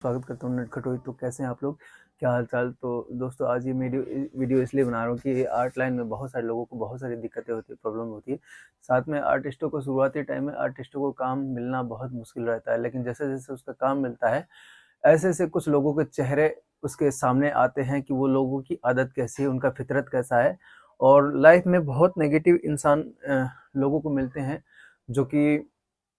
स्वागत करता हूँ नटखट रोहित। तो कैसे हैं आप लोग, क्या हाल चाल। तो दोस्तों आज ये वीडियो इसलिए बना रहा हूँ कि आर्ट लाइन में बहुत सारे लोगों को बहुत सारी दिक्कतें होती है, प्रॉब्लम होती है। साथ में आर्टिस्टों को शुरुआती टाइम में आर्टिस्टों को काम मिलना बहुत मुश्किल रहता है, लेकिन जैसे जैसे उसका काम मिलता है ऐसे ऐसे कुछ लोगों के चेहरे उसके सामने आते हैं कि वो लोगों की आदत कैसी है, उनका फितरत कैसा है। और लाइफ में बहुत नेगेटिव इंसान लोगों को मिलते हैं जो कि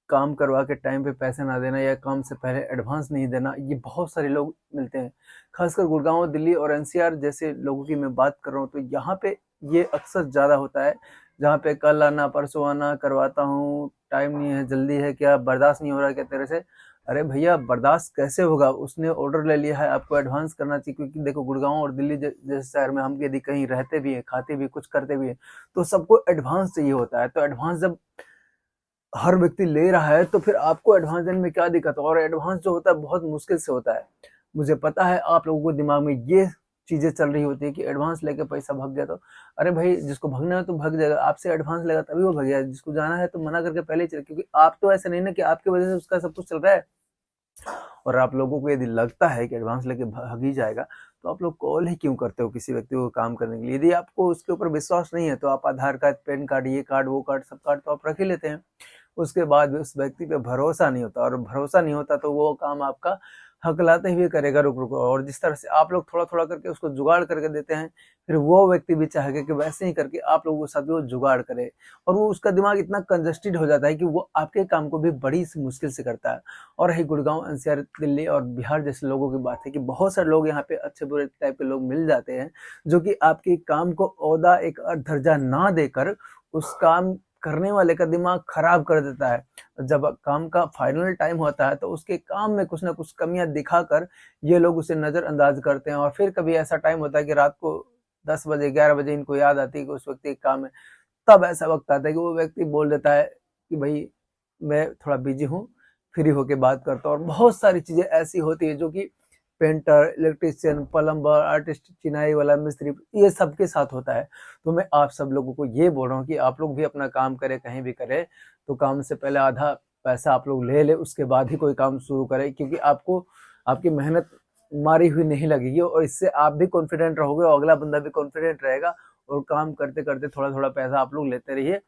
काम करवा के टाइम पे पैसे ना देना या काम से पहले एडवांस नहीं देना, ये बहुत सारे लोग मिलते हैं। खासकर गुड़गांव, दिल्ली और एनसीआर जैसे लोगों की मैं बात कर रहा हूँ, तो यहाँ पे ये अक्सर ज़्यादा होता है। जहाँ पे कल आना परसों आना, करवाता हूँ, टाइम नहीं है, जल्दी है क्या, बर्दाश्त नहीं हो रहा क्या तेरे से। अरे भैया बर्दाश्त कैसे होगा, उसने ऑर्डर ले लिया है, आपको एडवांस करना चाहिए। क्योंकि देखो गुड़गांव और दिल्ली जैसे शहर में हम यदि कहीं रहते भी हैं, खाते भी, कुछ करते भी हैं, तो सबको एडवांस चाहिए होता है। तो एडवांस जब हर व्यक्ति ले रहा है तो फिर आपको एडवांस देने में क्या दिक्कत है। और एडवांस जो होता है बहुत मुश्किल से होता है। मुझे पता है आप लोगों को दिमाग में ये चीजें चल रही होती है कि एडवांस लेके पैसा भाग गया। तो अरे भाई जिसको भागना है तो भाग जाएगा, आपसे एडवांस लेगा तभी वो भागेगा। जिसको जाना है तो मना करके पहले ही चले, क्योंकि आप तो ऐसे नहीं ना कि आपकी वजह से उसका सब कुछ चल रहा है। और आप लोगों को यदि लगता है कि एडवांस लेके भाग ही जाएगा, तो आप लोग कॉल ही क्यों करते हो किसी व्यक्ति को काम करने के लिए। यदि आपको उसके ऊपर विश्वास नहीं है तो आप आधार कार्ड, पैन कार्ड, ये कार्ड, वो कार्ड, सब कार्ड तो आप रख ही लेते हैं। उसके बाद भी उस व्यक्ति पे भरोसा नहीं होता, और भरोसा नहीं होता तो वो काम आपका हकलाते हुए करेगा, रुक रुक। और जिस तरह से आप लोग थोड़ा थोड़ा करके उसको जुगाड़ करके देते हैं, फिर वो व्यक्ति भी चाहेगा कि वैसे ही करके आप लोगों के साथ भी वो जुगाड़ करे। और वो उसका दिमाग इतना कंजस्टेड हो जाता है कि वो आपके काम को भी बड़ी सी मुश्किल से करता है। और रही गुड़गांव, एनसीआर, दिल्ली और बिहार जैसे लोगों की बात है कि बहुत सारे लोग यहाँ पे अच्छे बुरे टाइप के लोग मिल जाते हैं, जो कि आपके काम को ओहदा एक दर्जा ना देकर उस काम करने वाले का दिमाग खराब कर देता है। जब काम का फाइनल टाइम होता है तो उसके काम में कुछ ना कुछ कमियां दिखाकर ये लोग उसे नजरअंदाज करते हैं। और फिर कभी ऐसा टाइम होता है कि रात को 10 बजे 11 बजे इनको याद आती है कि उस व्यक्ति का काम है। तब ऐसा वक्त आता है कि वो व्यक्ति बोल देता है कि भाई मैं थोड़ा बिजी हूँ, फ्री होके बात करता हूँ। और बहुत सारी चीजें ऐसी होती है जो कि पेंटर, इलेक्ट्रिशियन, प्लम्बर, आर्टिस्ट, चिनाई वाला मिस्त्री, ये सबके साथ होता है। तो मैं आप सब लोगों को ये बोल रहा हूँ कि आप लोग भी अपना काम करें, कहीं भी करें तो काम से पहले आधा पैसा आप लोग ले ले, उसके बाद ही कोई काम शुरू करें। क्योंकि आपको आपकी मेहनत मारी हुई नहीं लगेगी, और इससे आप भी कॉन्फिडेंट रहोगे और अगला बंदा भी कॉन्फिडेंट रहेगा। और काम करते करते थोड़ा थोड़ा पैसा आप लोग लेते रहिए।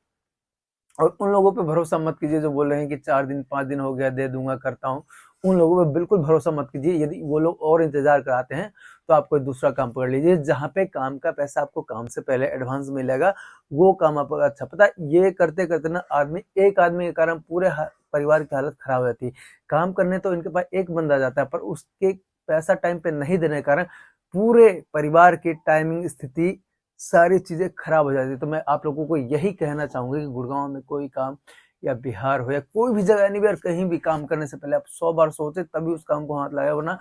और उन लोगों पे भरोसा मत कीजिए जो बोल रहे हैं कि 4 दिन 5 दिन हो गया, दे दूंगा, करता हूँ। उन लोगों पे बिल्कुल भरोसा मत कीजिए। यदि वो लोग और इंतजार कराते हैं तो आप कोई दूसरा काम पकड़ लीजिए, जहाँ पे काम का पैसा आपको काम से पहले एडवांस मिलेगा। वो काम आपको अच्छा पता है। ये करते करते ना एक आदमी के कारण पूरे परिवार की हालत खराब हो जाती है। काम करने तो इनके पास एक बंदा जाता है, पर उसके पैसा टाइम पे नहीं देने के कारण पूरे परिवार की टाइमिंग, स्थिति, सारी चीजें खराब हो जाती है। तो मैं आप लोगों को यही कहना चाहूंगा कि गुड़गांव में कोई काम, या बिहार हो या कोई भी जगह, एनीवेयर, कहीं भी काम करने से पहले आप 100 बार सोचे तभी उस काम को हाथ लगाए। वरना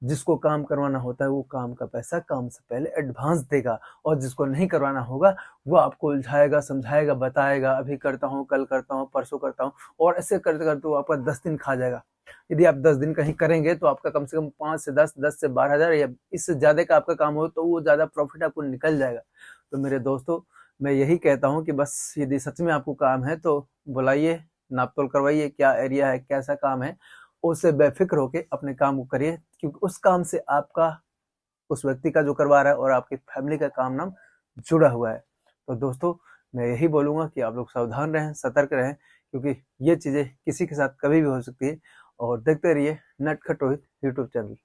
जिसको काम करवाना होता है वो काम का पैसा काम से पहले एडवांस देगा, और जिसको नहीं करवाना होगा वो आपको उलझाएगा, समझाएगा, बताएगा, अभी करता हूँ, कल करता हूँ, परसों करता हूँ, और ऐसे करते करते वो आपका 10 दिन खा जाएगा। यदि आप 10 दिन कहीं करेंगे तो आपका कम से कम 5 से 10, 10 से 12 हज़ार या इससे ज्यादा का आपका काम हो, तो वो ज्यादा प्रॉफिट आपको निकल जाएगा। तो मेरे दोस्तों, मैं यही कहता हूँ कि बस यदि सच में आपको काम है तो बुलाइए, नाप तोल करवाइए, क्या एरिया है, कैसा काम है, उससे बेफिक्र होके अपने काम को करिए। क्योंकि उस काम से आपका, उस व्यक्ति का जो करवा रहा है, और आपकी फैमिली का काम नाम जुड़ा हुआ है। तो दोस्तों, मैं यही बोलूंगा कि आप लोग सावधान रहें, सतर्क रहें, क्योंकि ये चीजें किसी के साथ कभी भी हो सकती है। और देखते रहिए नटखट रोहित यूट्यूब चैनल।